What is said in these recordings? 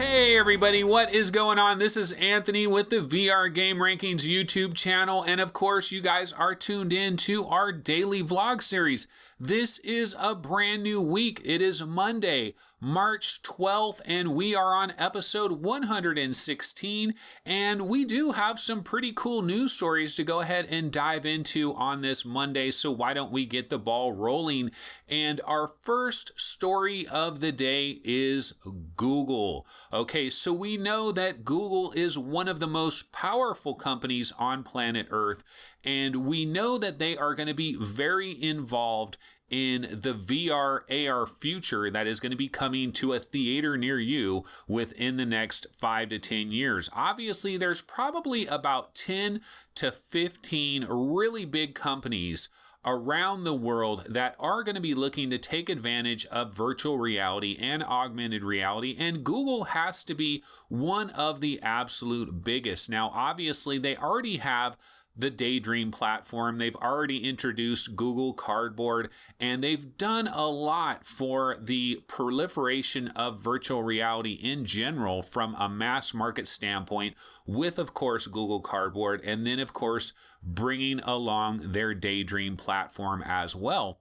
Hey everybody, what is going on? This is Anthony with the VR Game Rankings YouTube channel, and of course you guys are tuned in to our daily vlog series. This is a brand new week. It is Monday, March 12th, and we are on episode 116, and we do have some pretty cool news stories to go ahead and dive into on this Monday, so why don't we get the ball rolling? And our first story of the day is Google. Okay, so we know that Google is one of the most powerful companies on planet Earth, and we know that they are going to be very involved in the VR AR future that is going to be coming to a theater near you within the next 5 to 10 years. Obviously, there's probably about 10 to 15 really big companies around the world that are going to be looking to take advantage of virtual reality and augmented reality, and Google has to be one of the absolute biggest. Now, obviously, they already have the Daydream platform. They've already introduced Google Cardboard, and they've done a lot for the proliferation of virtual reality in general from a mass market standpoint with, of course, Google Cardboard, and then, of course, bringing along their Daydream platform as well.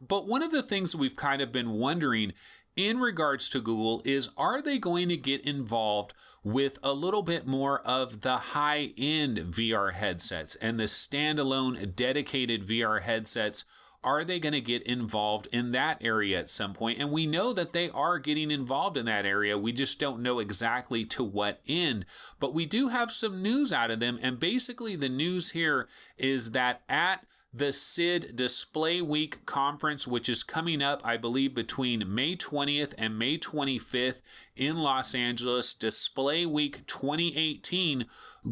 But one of the things we've kind of been wondering in regards to Google is, are they going to get involved with a little bit more of the high-end VR headsets and the standalone dedicated VR headsets? Are they going to get involved in that area at some point? And we know that they are getting involved in that area. We just don't know exactly to what end. But we do have some news out of them. And basically the news here is that at the SID Display Week conference, which is coming up, I believe, between May 20th and May 25th in Los Angeles, Display Week 2018,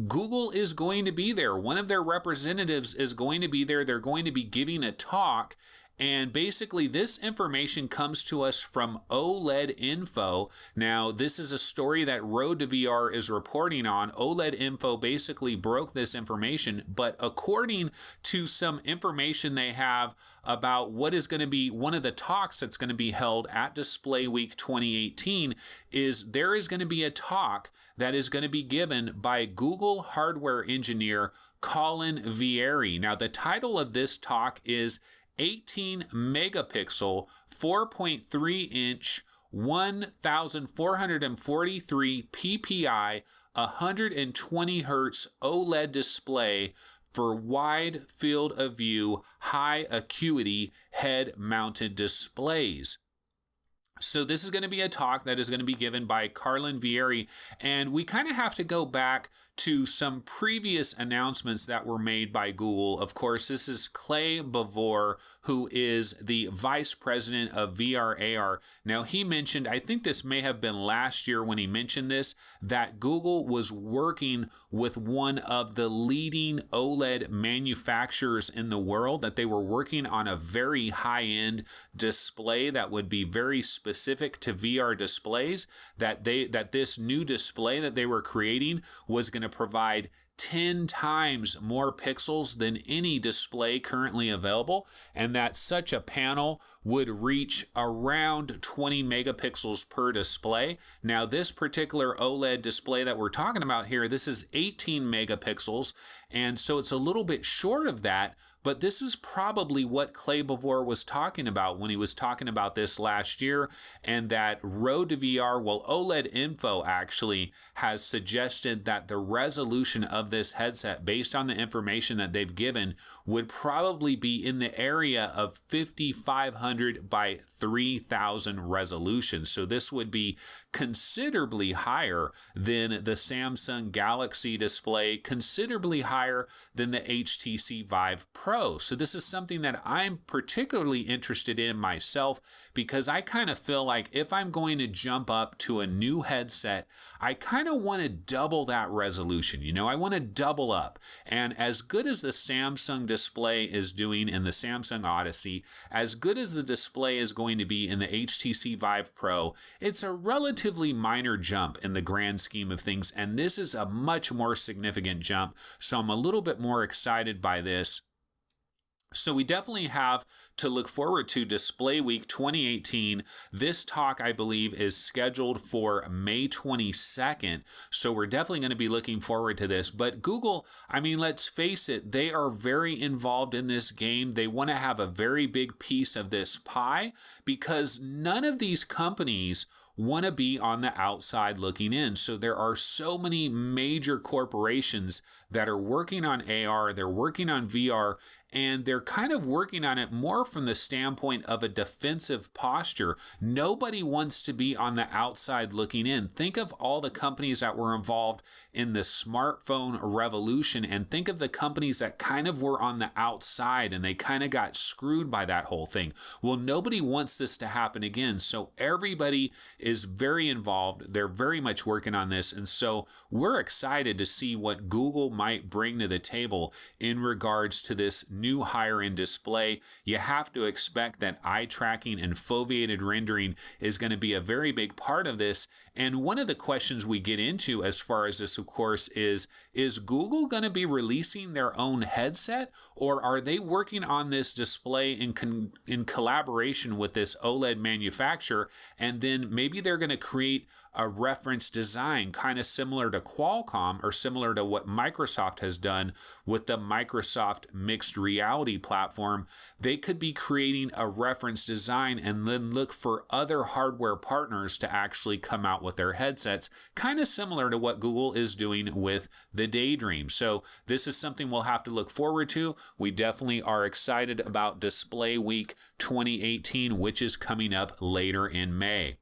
Google is going to be there. One of their representatives is going to be there. They're going to be giving a talk. And basically, this information comes to us from OLED Info. Now, this is a story that Road to VR is reporting on. OLED Info basically broke this information, but according to some information they have about what is going to be one of the talks that's going to be held at Display Week 2018, is there is going to be a talk that is going to be given by Google hardware engineer Colin Vieri. Now, the title of this talk is 18 megapixel, 4.3 inch, 1443 ppi, 120 hertz OLED display for wide field of view, high acuity head mounted displays. So this is going to be a talk that is going to be given by Colin Vieri, and we kind of have to go back to some previous announcements that were made by Google. Of course, this is Clay Bavor, who is the vice president of VR AR. Now, he mentioned, I think this may have been last year when he mentioned this, that Google was working with one of the leading OLED manufacturers in the world, that they were working on a very high-end display that would be very specific to VR displays, that this new display that they were creating was going to provide 10 times more pixels than any display currently available, and that such a panel would reach around 20 megapixels per display. Now, this particular OLED display that we're talking about here, this is 18 megapixels, and so it's a little bit short of that, but this is probably what Clay Bavor was talking about when he was talking about this last year, and that Road to VR, well, OLED Info actually has suggested that the resolution of this headset, based on the information that they've given, would probably be in the area of 5500 by 3000 resolution. So this would be considerably higher than the Samsung Galaxy display, considerably higher than the HTC Vive Pro. So this is something that I'm particularly interested in myself, because I kind of feel like if I'm going to jump up to a new headset, I kind of want to double that resolution. You know, I want to double up. And as good as the Samsung display is doing in the Samsung Odyssey, as good as the display is going to be in the HTC Vive Pro, it's a relatively minor jump in the grand scheme of things, and this is a much more significant jump. So I'm a little bit more excited by this. So we definitely have to look forward to Display Week 2018. This talk, I believe, is scheduled for May 22nd. So we're definitely going to be looking forward to this. But Google, I mean, let's face it, they are very involved in this game. They want to have a very big piece of this pie because none of these companies want to be on the outside looking in. So there are so many major corporations that are working on AR, they're working on VR, and they're kind of working on it more from the standpoint of a defensive posture. Nobody wants to be on the outside looking in. Think of all the companies that were involved in the smartphone revolution, and think of the companies that kind of were on the outside and they kind of got screwed by that whole thing. Well, nobody wants this to happen again. So everybody is very involved. They're very much working on this. And so we're excited to see what Google might bring to the table in regards to this new higher end display. You have to expect that eye tracking and foveated rendering is going to be a very big part of this. And one of the questions we get into as far as this, of course, is Google going to be releasing their own headset, or are they working on this display in collaboration with this OLED manufacturer? And then maybe they're going to create a reference design kind of similar to Qualcomm or similar to what Microsoft has done with the Microsoft mixed reality platform. They could be creating a reference design and then look for other hardware partners to actually come out with their headsets, kind of similar to what Google is doing with the Daydream. So this is something we'll have to look forward to. We definitely are excited about Display Week 2018, which is coming up later in May.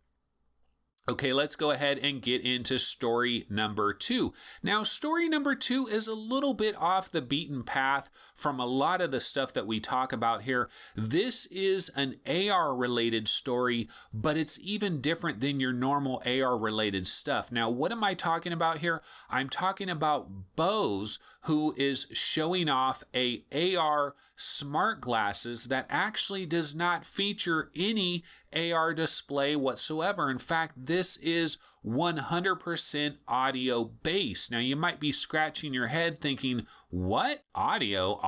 Okay, let's go ahead and get into story number 2. Now, story number 2 is a little bit off the beaten path from a lot of the stuff that we talk about here. This is an AR related story, but it's even different than your normal AR related stuff. Now, what am I talking about here? I'm talking about Bose, who is showing off a AR smart glasses that actually does not feature any AR display whatsoever. In fact, this is 100% audio based. Now, you might be scratching your head thinking, what? Audio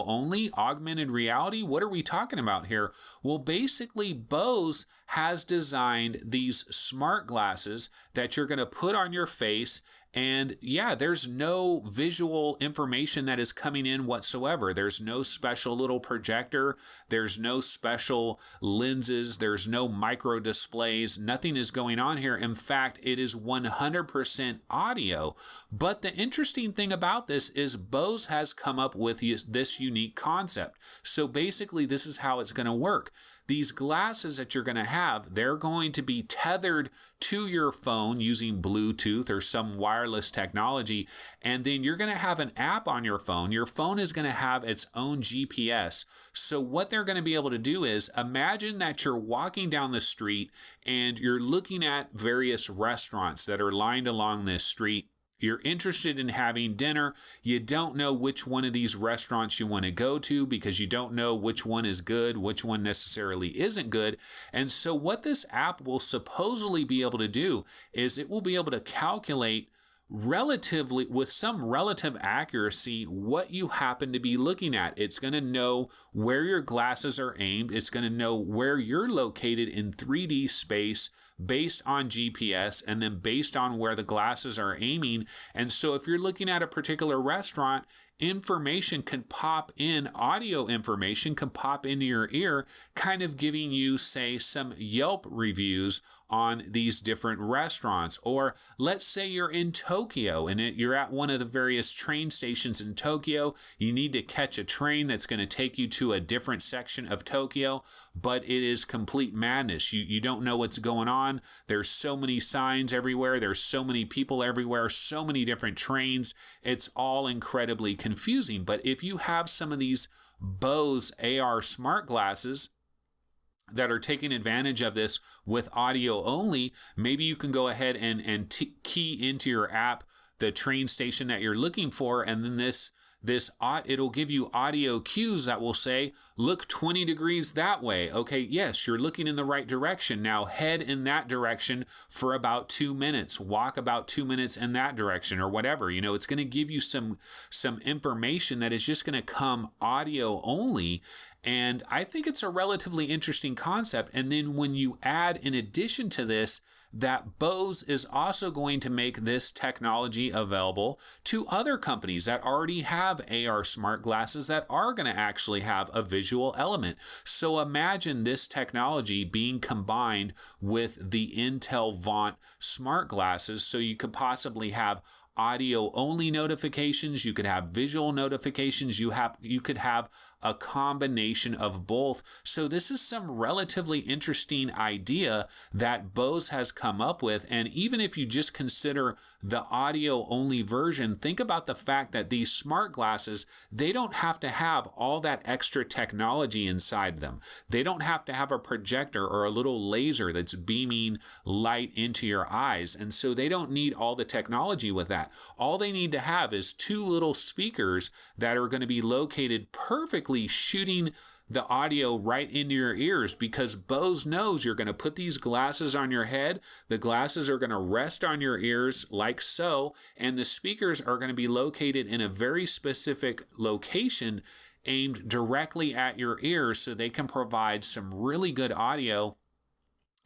only? Augmented reality? What are we talking about here? Well, basically, Bose has designed these smart glasses that you're going to put on your face. And yeah, there's no visual information that is coming in whatsoever. There's no special little projector. There's no special lenses. There's no micro displays. Nothing is going on here. In fact, it is 100% audio. But the interesting thing about this is Bose has come up with this unique concept. So basically, this is how it's going to work. These glasses that you're going to have, they're going to be tethered to your phone using Bluetooth or some wireless technology. And then you're going to have an app on your phone. Your phone is going to have its own GPS. So what they're going to be able to do is imagine that you're walking down the street and you're looking at various restaurants that are lined along this street. You're interested in having dinner. You don't know which one of these restaurants you want to go to because you don't know which one is good, which one necessarily isn't good. And so what this app will supposedly be able to do is it will be able to calculate relatively, with some relative accuracy, what you happen to be looking at. It's going to know where your glasses are aimed. It's going to know where you're located in 3D space based on GPS and then based on where the glasses are aiming. And so if you're looking at a particular restaurant, information can pop in, audio information can pop into your ear, kind of giving you, say, some Yelp reviews on these different restaurants. Or let's say you're in Tokyo and you're at one of the various train stations in Tokyo. You need to catch a train that's going to take you to a different section of Tokyo, but it is complete madness. You don't know what's going on. There's so many signs everywhere. There's so many people everywhere, so many different trains. It's all incredibly confusing. But if you have some of these Bose AR smart glasses that are taking advantage of this with audio only, maybe you can go ahead and key into your app the train station that you're looking for, and then it'll give you audio cues that will say, look 20 degrees that way. Okay, yes, you're looking in the right direction. Now head in that direction for about 2 minutes, walk about 2 minutes in that direction, or whatever. It's going to give you some information that is just going to come audio only. And I think it's a relatively interesting concept. And then when you add, in addition to this, that Bose is also going to make this technology available to other companies that already have AR smart glasses that are going to actually have a visual element. So imagine this technology being combined with the Intel Vaunt smart glasses, so you could possibly have audio only notifications, you could have visual notifications, you could have a combination of both. So this is some relatively interesting idea that Bose has come up with. And even if you just consider the audio only version, think about the fact that these smart glasses, they don't have to have all that extra technology inside them. They don't have to have a projector or a little laser that's beaming light into your eyes. And so they don't need all the technology with that. All they need to have is two little speakers that are going to be located perfectly, shooting the audio right into your ears, because Bose knows you're going to put these glasses on your head. The glasses are going to rest on your ears like so, and the speakers are going to be located in a very specific location aimed directly at your ears, so they can provide some really good audio.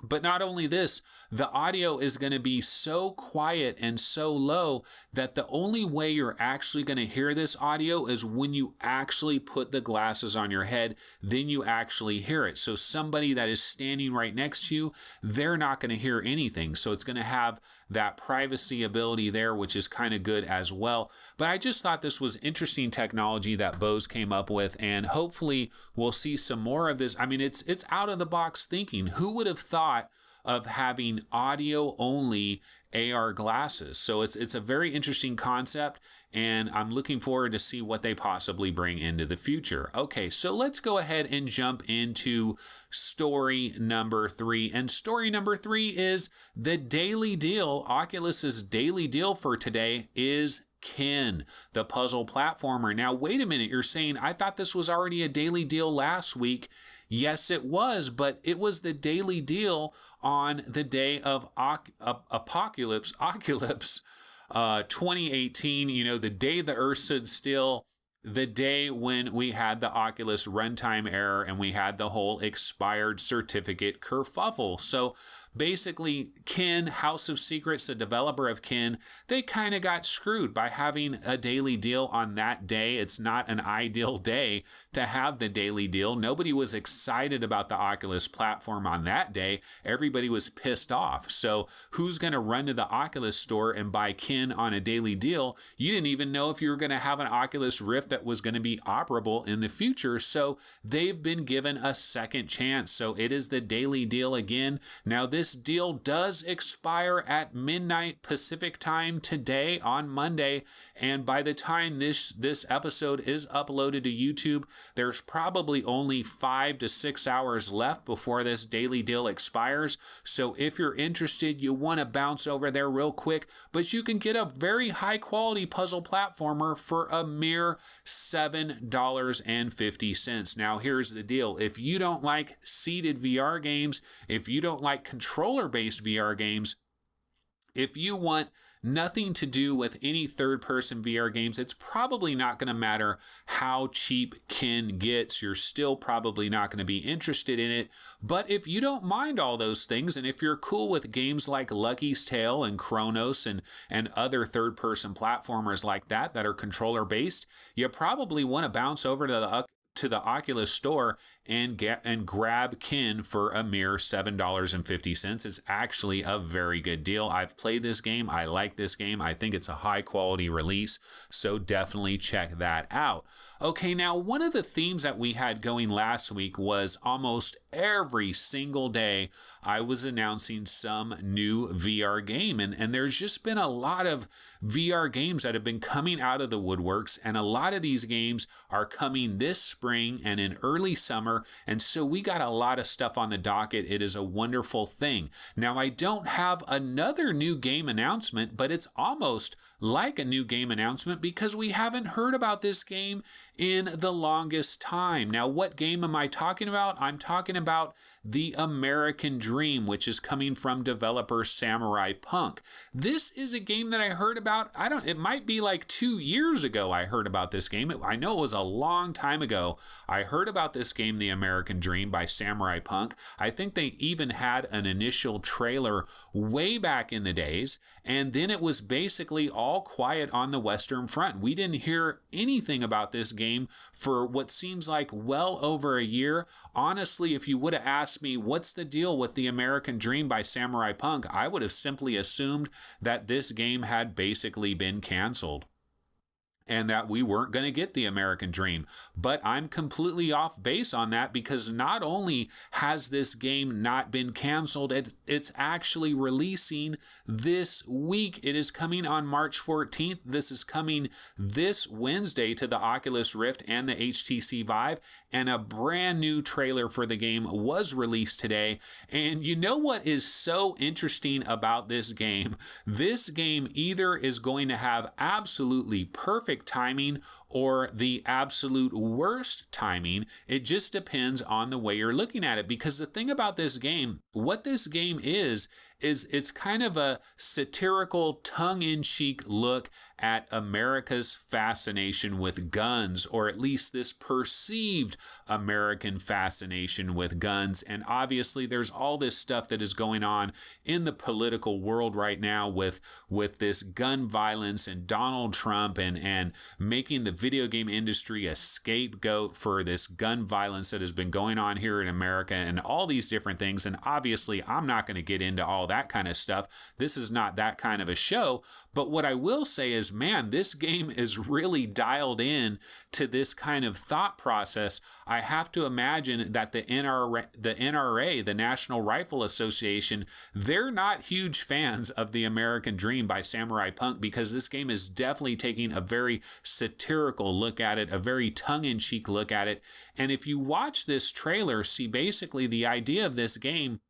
But not only this, the audio is going to be so quiet and so low that the only way you're actually going to hear this audio is when you actually put the glasses on your head. Then you actually hear it. So somebody that is standing right next to you, they're not going to hear anything. So it's going to have that privacy ability there, which is kind of good as well. But I just thought this was interesting technology that Bose came up with, and hopefully we'll see some more of this. I mean, it's out of the box thinking. Who would have thought of having audio only AR glasses? So it's a very interesting concept, and I'm looking forward to see what they possibly bring into the future. Okay, so let's go ahead and jump into story number 3. And story number 3 is the daily deal. Oculus's daily deal for today is Kin, the puzzle platformer. Now, wait a minute. You're saying, I thought this was already a daily deal last week. Yes, it was, but it was the daily deal on the day of Oculus 2018, the day the Earth stood still, the day when we had the Oculus runtime error and we had the whole expired certificate kerfuffle. So basically, Kin, House of Secrets, the developer of Kin, they kind of got screwed by having a daily deal on that day. It's not an ideal day to have the daily deal. Nobody was excited about the Oculus platform on that day. Everybody was pissed off. So who's going to run to the Oculus store and buy Kin on a daily deal? You didn't even know if you were going to have an Oculus Rift that was going to be operable in the future. So they've been given a second chance. So it is the daily deal again. Now, this deal does expire at midnight Pacific time today on Monday, and by the time this episode is uploaded to YouTube, there's probably only 5 to 6 hours left before this daily deal expires. So if you're interested, you want to bounce over there real quick, but you can get a very high quality puzzle platformer for a mere $7.50. Now here's the deal. If you don't like seated VR games, if you don't like controller-based VR games, if you want nothing to do with any third-person VR games, it's probably not going to matter how cheap Kin gets. You're still probably not going to be interested in it. But if you don't mind all those things, and if you're cool with games like Lucky's Tale and Chronos and other third-person platformers like that are controller-based, you probably want to bounce over to the Oculus store and grab Kin for a mere $7.50. It's actually a very good deal. I've played this game. I like this game. I think it's a high quality release, so definitely check that out. Okay, now one of the themes that we had going last week was almost every single day I was announcing some new VR game, and there's just been a lot of VR games that have been coming out of the woodworks, and a lot of these games are coming this spring spring and in early summer, and so we got a lot of stuff on the docket. It is a wonderful thing. Now, I don't have another new game announcement, but it's almost like a new game announcement because we haven't heard about this game in the longest time. Now, what game am I talking about? I'm talking about The American Dream, which is coming from developer Samurai Punk. This is a game that I heard about, it might be like 2 years ago I heard about this game. I know it was a long time ago. I heard about this game, The American Dream by Samurai Punk. I think they even had an initial trailer way back in the days, and then it was basically all quiet on the Western Front. We didn't hear anything about this game for what seems like well over a year. Honestly, if you would have asked me what's the deal with The American Dream by Samurai Punk, I would have simply assumed that this game had basically been canceled and that we weren't going to get The American Dream. But I'm completely off base on that because not only has this game not been canceled, it's actually releasing this week. It is coming on March 14th. This is coming this Wednesday to the Oculus Rift and the HTC Vive, and a brand new trailer for the game was released today. And you know what is so interesting about this game? This game either is going to have absolutely perfect timing or the absolute worst timing. It just depends on the way you're looking at it, because the thing about this game, what this game is it's kind of a satirical, tongue-in-cheek look at America's fascination with guns, or at least this perceived American fascination with guns. And obviously there's all this stuff that is going on in the political world right now with this gun violence and Donald Trump and making the video game industry a scapegoat for this gun violence that has been going on here in America and all these different things. And obviously I'm not going to get into all that kind of stuff. This is not that kind of a show. But what I will say is, man, this game is really dialed in to this kind of thought process. I have to imagine that the NRA, the National Rifle Association, they're not huge fans of The American Dream by Samurai Punk, because this game is definitely taking a very satirical look at it, a very tongue-in-cheek look at it. And if you watch this trailer, see basically the idea of this game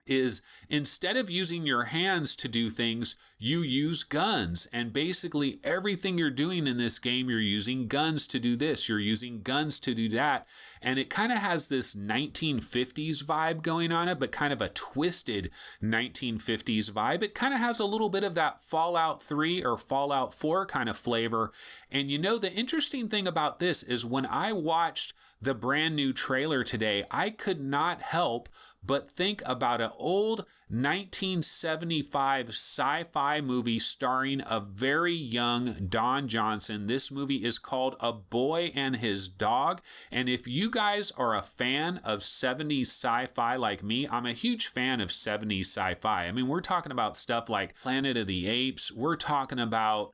is instead of using your hands to do things, you use guns. And basically everything you're doing in this game, you're using guns to do this, you're using guns to do that. And it kind of has this 1950s vibe going on it, but kind of a twisted 1950s vibe. It kind of has a little bit of that Fallout 3 or Fallout 4 kind of flavor. And you know, the interesting thing about this is when I watched the brand new trailer today, I could not help but think about an old 1975 sci-fi movie starring a very young Don Johnson. This movie is called A Boy and His Dog. And if you guys are a fan of 70s sci-fi like me, I'm a huge fan of 70s sci-fi. I mean, we're talking about stuff like Planet of the Apes. We're talking about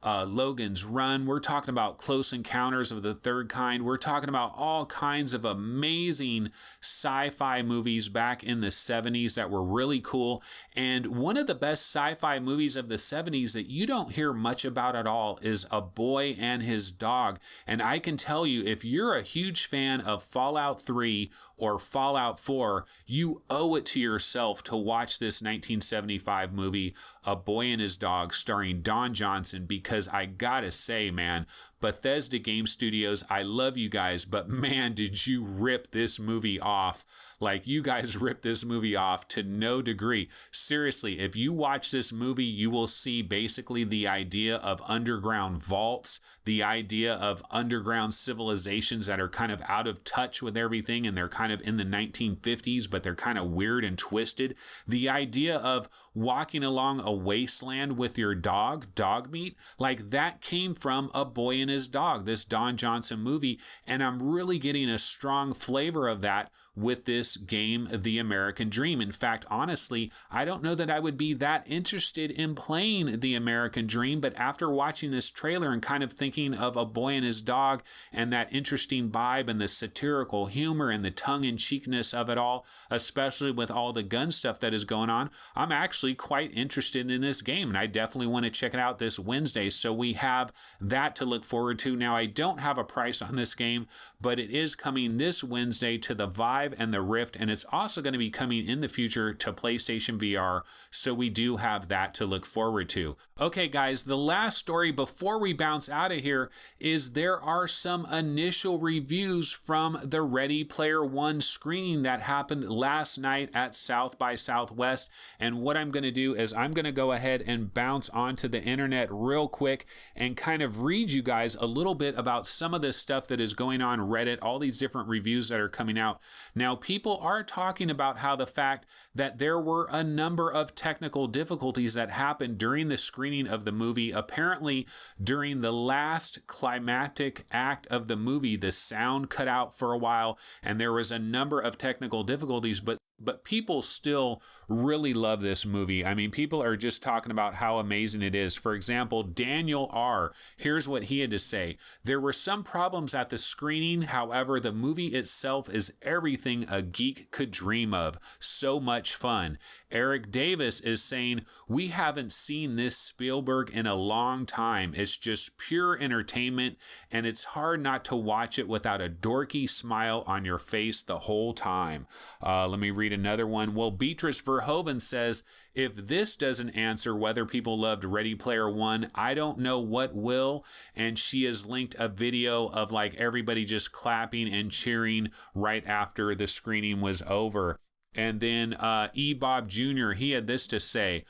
Logan's Run. We're talking about Close Encounters of the Third Kind. We're talking about all kinds of amazing sci-fi movies back in the 70s that were really cool. And one of the best sci-fi movies of the 70s that you don't hear much about at all is A Boy and His Dog. And I can tell you, if you're a huge fan of Fallout 3 or Fallout 4, you owe it to yourself to watch this 1975 movie, A Boy and His Dog, starring Don Johnson, because I gotta say, man, Bethesda Game Studios, I love you guys, but man, did you rip this movie off. Like, you guys ripped this movie off to no degree. Seriously, if you watch this movie, you will see basically the idea of underground vaults, the idea of underground civilizations that are kind of out of touch with everything, and they're kind of in the 1950s, but they're kind of weird and twisted. The idea of walking along a wasteland with your dog meat, like that came from A Boy and His Dog, this Don Johnson movie, and I'm really getting a strong flavor of that with this game, The American Dream. In fact, honestly, I don't know that I would be that interested in playing The American Dream, but after watching this trailer and kind of thinking of A Boy and His Dog and that interesting vibe and the satirical humor and the tongue-in-cheekness of it all, especially with all the gun stuff that is going on, I'm actually quite interested in this game, and I definitely want to check it out this Wednesday. So we have that to look forward to. Now, I don't have a price on this game, but it is coming this Wednesday to the Vive and the Rift, and it's also going to be coming in the future to PlayStation VR, so we do have that to look forward to. Okay, guys, the last story before we bounce out of here is there are some initial reviews from the Ready Player One screening that happened last night at South by Southwest, and what I'm going to do is I'm going to go ahead and bounce onto the internet real quick and kind of read you guys a little bit about some of this stuff that is going on Reddit, all these different reviews that are coming out. Now, people are talking about how the fact that there were a number of technical difficulties that happened during the screening of the movie. Apparently, during the last climactic act of the movie, the sound cut out for a while, and there was a number of technical difficulties, but people still really love this movie. I mean, people are just talking about how amazing it is. For example, Daniel R., here's what he had to say. There were some problems at the screening. However, the movie itself is everything a geek could dream of. So much fun. Eric Davis is saying, we haven't seen this Spielberg in a long time. It's just pure entertainment, and it's hard not to watch it without a dorky smile on your face the whole time. Let me read another one. Well, Beatrice Verhoeven says, if this doesn't answer whether people loved Ready Player One, I don't know what will. And she has linked a video of like everybody just clapping and cheering right after the screening was over. And then E. Bob Jr., he had this to say,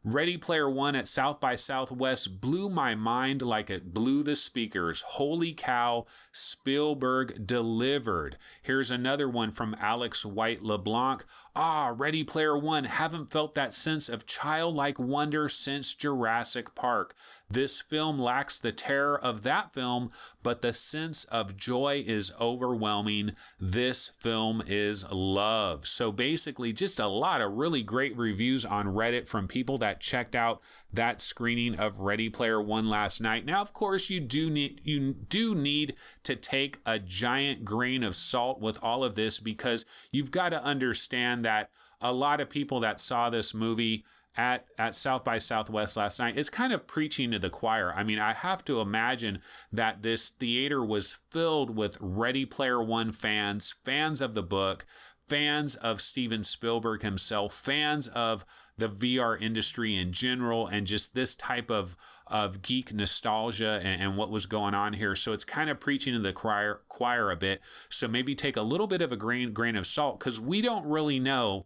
Ready Player One at South by Southwest blew my mind like it blew the speakers. Holy cow, Spielberg delivered. Here's another one from Alex White LeBlanc. Ready Player One, haven't felt that sense of childlike wonder since Jurassic Park. This film lacks the terror of that film, but the sense of joy is overwhelming. This film is love. So basically, just a lot of really great reviews on Reddit from people that checked out that screening of Ready Player One last night. Now, of course, you do need to take a giant grain of salt with all of this, because you've got to understand that a lot of people that saw this movie at South by Southwest last night, it's kind of preaching to the choir. I mean, I have to imagine that this theater was filled with Ready Player One fans, fans of the book, fans of Steven Spielberg himself, fans of the VR industry in general, and just this type of geek nostalgia and what was going on here. So it's kind of preaching to the choir a bit. So maybe take a little bit of a grain of salt, because we don't really know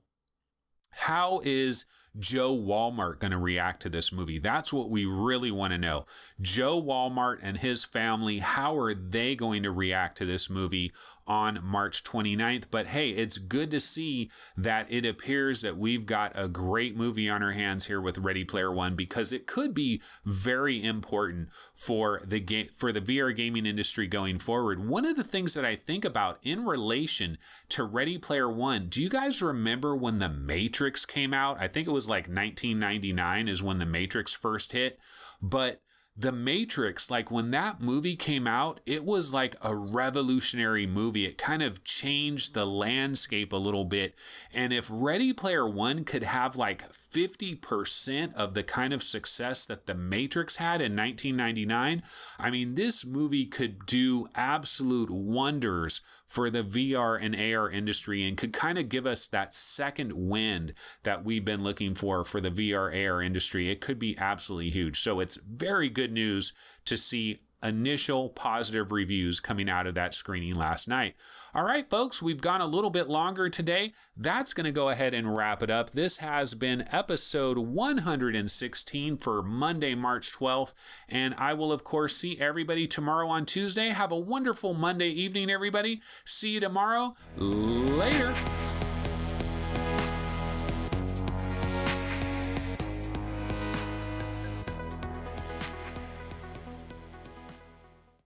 how is Joe Walmart going to react to this movie. That's what we really want to know. Joe Walmart and his family, how are they going to react to this movie on March 29th? But hey, it's good to see that it appears that we've got a great movie on our hands here with Ready Player One, because it could be very important for the VR gaming industry going forward. One of the things that I think about in relation to Ready Player One, do you guys remember when The Matrix came out? I think it was like 1999 is when The Matrix first hit, but The Matrix, like when that movie came out, it was like a revolutionary movie. It kind of changed the landscape a little bit. And if Ready Player One could have like 50% of the kind of success that The Matrix had in 1999, I mean, this movie could do absolute wonders for the VR and AR industry, and could kind of give us that second wind that we've been looking for the VR AR industry. It could be absolutely huge. So it's very good news to see initial positive reviews coming out of that screening last night. All right, folks, we've gone a little bit longer today. That's going to go ahead and wrap it up. This has been episode 116 for Monday, March 12th. And I will, of course, see everybody tomorrow on Tuesday. Have a wonderful Monday evening, everybody. See you tomorrow. Later.